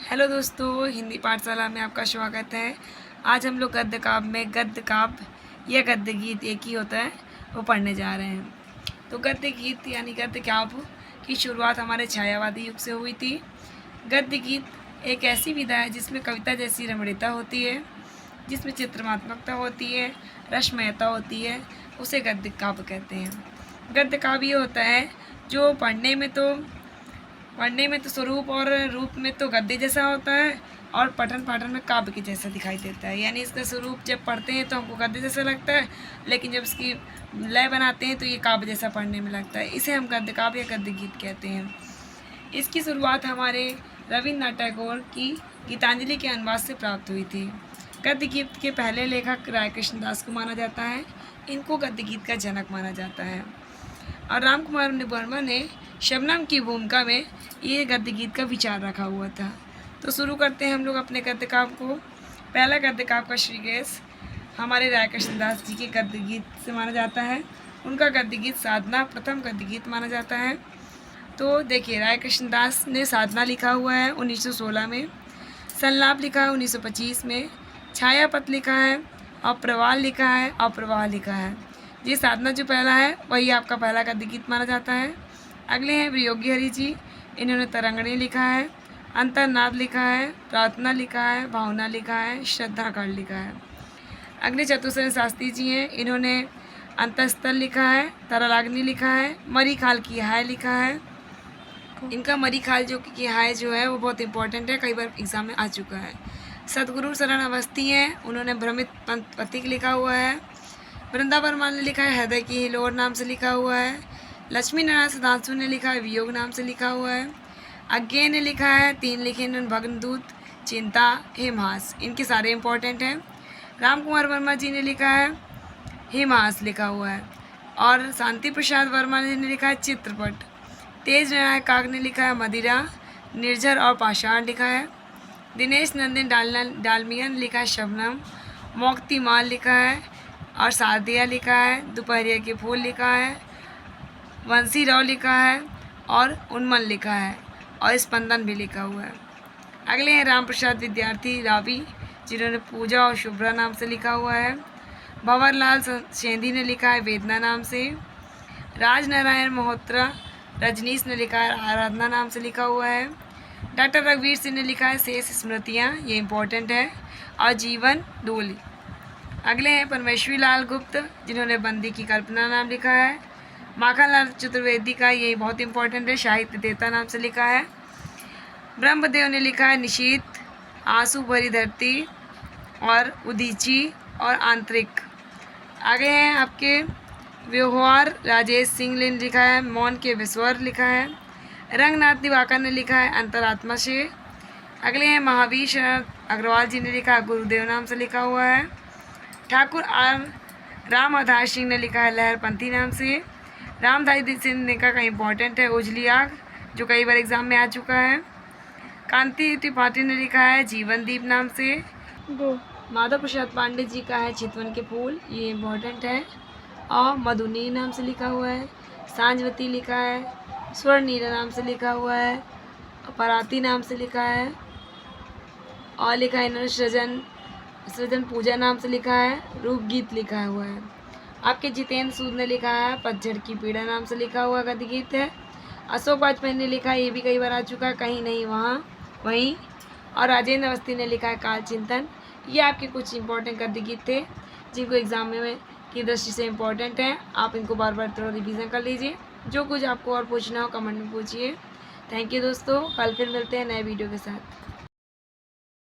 Hello दोस्तों, हिंदी पाठशाला में आपका स्वागत है। आज हम लोग गद्य काव्य में गद्य काव्य या गद्य गीत एक ही होता है वो पढ़ने जा रहे हैं। तो गद्य गीत यानी गद्य काव्य की शुरुआत हमारे छायावादी युग से हुई थी। गद्य गीत एक ऐसी विधा है जिसमें कविता जैसी रमणीयता होती है, जिसमें चित्रमात्मकता होती है, रसमयता होती है, उसे गद्य काव्य कहते हैं। गद्य काव्य ये होता है जो पढ़ने में तो स्वरूप और रूप में तो गद्य जैसा होता है और पठन पाठन में काव्य के जैसा दिखाई देता है। यानी इसका स्वरूप जब पढ़ते हैं तो हमको गद्य जैसा लगता है, लेकिन जब इसकी लय बनाते हैं तो ये काव्य जैसा पढ़ने में लगता है। इसे हम गद्य काव्य या गद्य गीत कहते हैं। इसकी शुरुआत हमारे रविन्द्रनाथ टैगोर की गीतांजलि के अनुवाद से प्राप्त हुई थी। गद्य गीत के पहले लेखक राय कृष्णदास को माना जाता है। इनको गद्य गीत का जनक माना जाता है। और राम कुमार वर्मा ने शबनम की भूमिका में ये गद्य गीत का विचार रखा हुआ था। तो शुरू करते हैं हम लोग अपने गद्य काव्य को। पहला गद्य काव्य का श्रीगेश हमारे राय कृष्णदास जी के गद्य गीत से माना जाता है। उनका गद्य गीत साधना प्रथम गद्य गीत माना जाता है। तो देखिए, राय कृष्णदास ने साधना लिखा हुआ है 1916 में, संलाप लिखा है 1925 में, छायापथ लिखा है, अप्रवाल लिखा है, अप्रवाह लिखा है। ये साधना जो पहला है वही आपका पहला गद्य गीत माना जाता है। अगले हैं वियोगी हरि जी। इन्होंने तरंगणी लिखा है, अंतर्नाद लिखा है, प्रार्थना लिखा है, भावना लिखा है, श्रद्धा कांड लिखा है। अगले चतुर्सेन शास्त्री जी हैं। इन्होंने अंतस्थल लिखा है, तरलाग्नि लिखा है, मरी खाल की हाय लिखा है। इनका मरी खाल की हाय जो है वो बहुत इंपॉर्टेंट है, कई बार एग्जाम में आ चुका है। सदगुरु शरण अवस्थी हैं। उन्होंने भ्रमित पथिक लिखा हुआ है। वृंदावन वर्मा ने लिखा है हृदय की हिलोर नाम से लिखा हुआ है। लक्ष्मी नारायण सुधांशु ने लिखा है वियोग नाम से लिखा हुआ है। अज्ञे ने लिखा है तीन लिखे इन्होंने भग्नदूत, चिंता, हेमहास। इनके सारे इंपॉर्टेंट हैं। राम कुमार वर्मा जी ने लिखा है हेमहास लिखा हुआ है। और शांति प्रसाद वर्मा जी ने लिखा है चित्रपट। तेज नारायण काग ने लिखा है मदिरा, निर्झर और पाषाण लिखा है। दिनेश नंदन डालमिया ने लिखा है शबनम, मोक्ति माल लिखा है और सादिया लिखा है। दोपहरिया के फूल लिखा है, वंशी राव लिखा है और उन्मन लिखा है और स्पंदन भी लिखा हुआ है। अगले हैं राम प्रसाद विद्यार्थी रावी, जिन्होंने पूजा और शुभ्रा नाम से लिखा हुआ है। भंवरलाल सेंधी ने लिखा है वेदना नाम से। राजनारायण मल्होत्रा रजनीश ने लिखा है आराधना नाम से लिखा हुआ है। डॉक्टर रघुवीर सिंह ने लिखा है शेष स्मृतियाँ, ये इंपॉर्टेंट है, और जीवन डोली। अगले हैं परमेश्वरी लाल गुप्त, जिन्होंने बंदी की कल्पना नाम लिखा है। माखनलाल चतुर्वेदी का ये बहुत इंपॉर्टेंट है, साहित्य देवता नाम से लिखा है। ब्रह्मदेव ने लिखा है निशीत, आंसू भरी धरती और उदीची और आंतरिक। आगे हैं आपके व्यवहार राजेश सिंह ने लिखा है मौन के विस्वर लिखा है। रंगनाथ दिवाकर ने लिखा है अंतरात्मा से। अगले हैं महावीर शरण अग्रवाल जी ने लिखा है गुरुदेव नाम से लिखा हुआ है। ठाकुर आर राम आधार सिंह ने लिखा है लहरपंथी नाम से। रामधारी सिंह ने का इंपॉर्टेंट है उजली आग, जो कई बार एग्जाम में आ चुका है। कांति त्रिपाठी ने लिखा है जीवन दीप नाम से। माधव प्रसाद पांडे जी का है चितवन के फूल, ये इम्पोर्टेंट है, और मधुनी नाम से लिखा हुआ है। सांझवती लिखा है, स्वर्णीला नाम से लिखा हुआ है, पराती नाम से लिखा है, और लिखा है इन्होंने सृजन पूजा नाम से लिखा है। रूप गीत लिखा हुआ है। आपके जितेंद्र सूद ने लिखा है पतझड़ की पीड़ा नाम से लिखा हुआ गद्य गीत है। अशोक वाजपेयी ने लिखा है, ये भी कई बार आ चुका है, कहीं नहीं वहाँ वहीं। और राजेंद्र अवस्थी ने लिखा है काल चिंतन। ये आपके कुछ इंपॉर्टेंट गद्य गीत थे जिनको एग्जाम में की दृष्टि से इम्पोर्टेंट है। आप इनको बार बार थोड़ा रिवीजन कर लीजिए। जो कुछ आपको और पूछना हो कमेंट में पूछिए। थैंक यू दोस्तों, कल फिर मिलते हैं नए वीडियो के साथ।